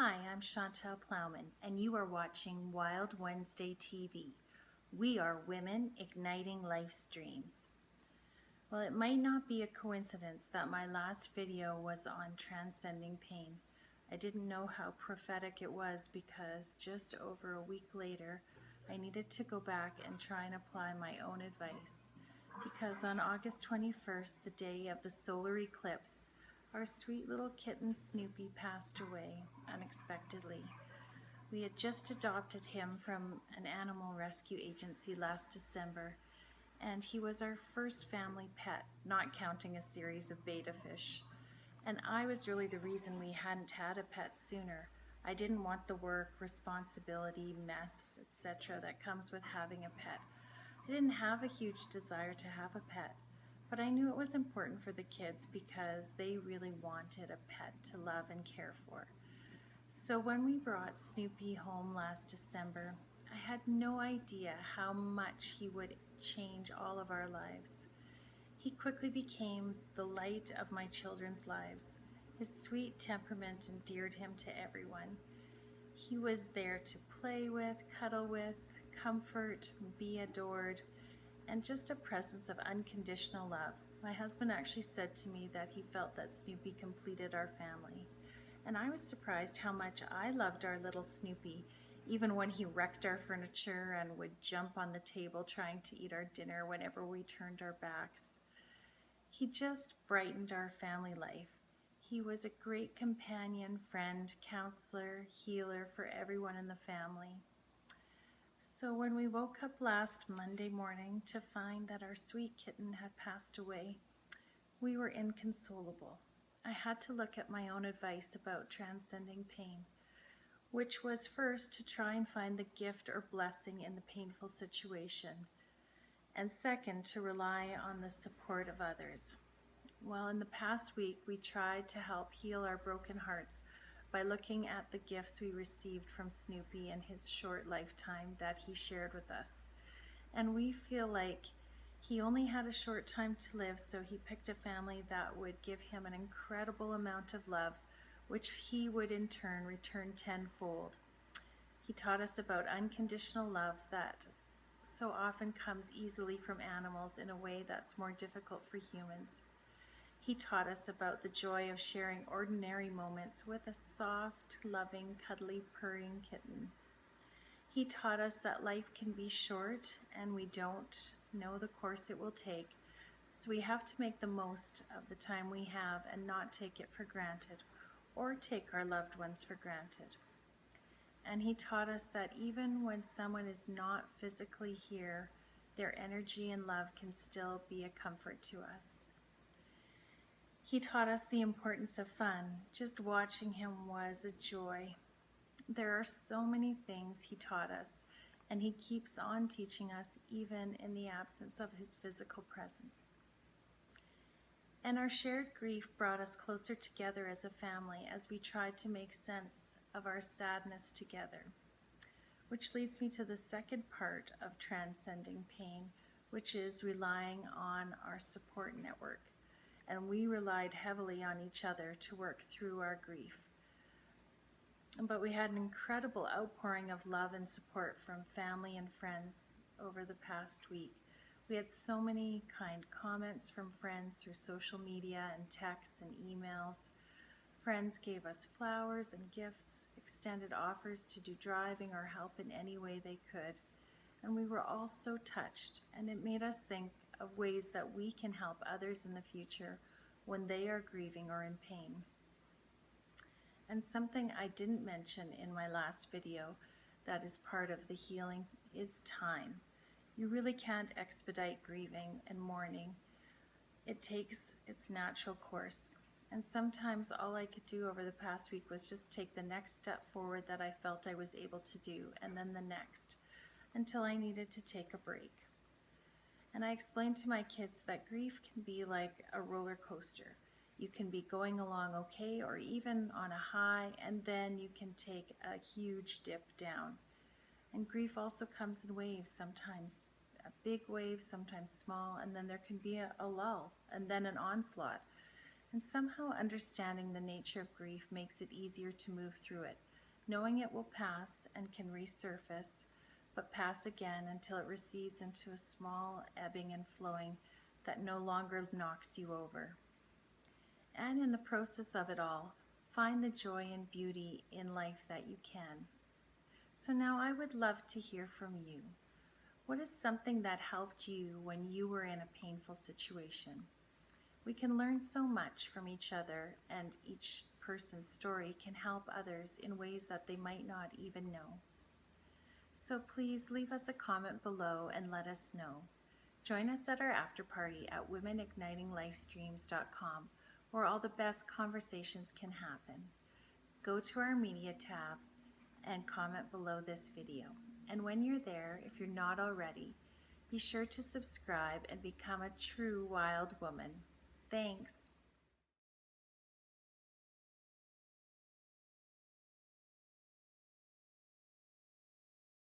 Hi, I'm Chantal Plowman, and you are watching Wild Wednesday TV. We are women igniting life's dreams. Well, it might not be a coincidence that my last video was on transcending pain. I didn't know how prophetic it was because just over a week later, I needed to go back and try and apply my own advice. Because on August 21st, the day of the solar eclipse, our sweet little kitten Snoopy passed away unexpectedly. We had just adopted him from an animal rescue agency last December, and he was our first family pet, not counting a series of betta fish. And I was really the reason we hadn't had a pet sooner. I didn't want the work, responsibility, mess, etc. that comes with having a pet. I didn't have a huge desire to have a pet, but I knew it was important for the kids because they really wanted a pet to love and care for. So when we brought Snoopy home last December, I had no idea how much he would change all of our lives. He quickly became the light of my children's lives. His sweet temperament endeared him to everyone. He was there to play with, cuddle with, comfort, be adored, and just a presence of unconditional love. My husband actually said to me that he felt that Snoopy completed our family. And I was surprised how much I loved our little Snoopy, even when he wrecked our furniture and would jump on the table trying to eat our dinner whenever we turned our backs. He just brightened our family life. He was a great companion, friend, counselor, healer for everyone in the family. So when we woke up last Monday morning to find that our sweet kitten had passed away, we were inconsolable. I had to look at my own advice about transcending pain, which was first to try and find the gift or blessing in the painful situation, and second, to rely on the support of others. Well, in the past week, we tried to help heal our broken hearts by looking at the gifts we received from Snoopy in his short lifetime that he shared with us. And we feel like he only had a short time to live, so he picked a family that would give him an incredible amount of love, which he would in turn return tenfold. He taught us about unconditional love that so often comes easily from animals in a way that's more difficult for humans. He taught us about the joy of sharing ordinary moments with a soft, loving, cuddly, purring kitten. He taught us that life can be short and we don't know the course it will take, so we have to make the most of the time we have and not take it for granted or take our loved ones for granted. And he taught us that even when someone is not physically here, their energy and love can still be a comfort to us. He taught us the importance of fun. Just watching him was a joy. There are so many things he taught us, and he keeps on teaching us even in the absence of his physical presence. And our shared grief brought us closer together as a family as we tried to make sense of our sadness together. Which leads me to the second part of transcending pain, which is relying on our support network. And we relied heavily on each other to work through our grief. But we had an incredible outpouring of love and support from family and friends over the past week. We had so many kind comments from friends through social media and texts and emails. Friends gave us flowers and gifts, extended offers to do driving or help in any way they could. And we were all so touched, and it made us think of ways that we can help others in the future when they are grieving or in pain. And something I didn't mention in my last video that is part of the healing is time. You really can't expedite grieving and mourning. It takes its natural course. And sometimes all I could do over the past week was just take the next step forward that I felt I was able to do, and then the next, until I needed to take a break. And I explained to my kids that grief can be like a roller coaster. You can be going along okay or even on a high, and then you can take a huge dip down. And grief also comes in waves, sometimes a big wave, sometimes small, and then there can be a lull, and then an onslaught. And somehow understanding the nature of grief makes it easier to move through it. knowing it will pass and can resurface, but pass again until it recedes into a small ebbing and flowing that no longer knocks you over. And in the process of it all, find the joy and beauty in life that you can. So now I would love to hear from you. What is something that helped you when you were in a painful situation? We can learn so much from each other, and each person's story can help others in ways that they might not even know. So please leave us a comment below and let us know. Join us at our after party at womenignitinglifestreams.com, where all the best conversations can happen. Go to our media tab and comment below this video. And when you're there, if you're not already, be sure to subscribe and become a true wild woman. Thanks.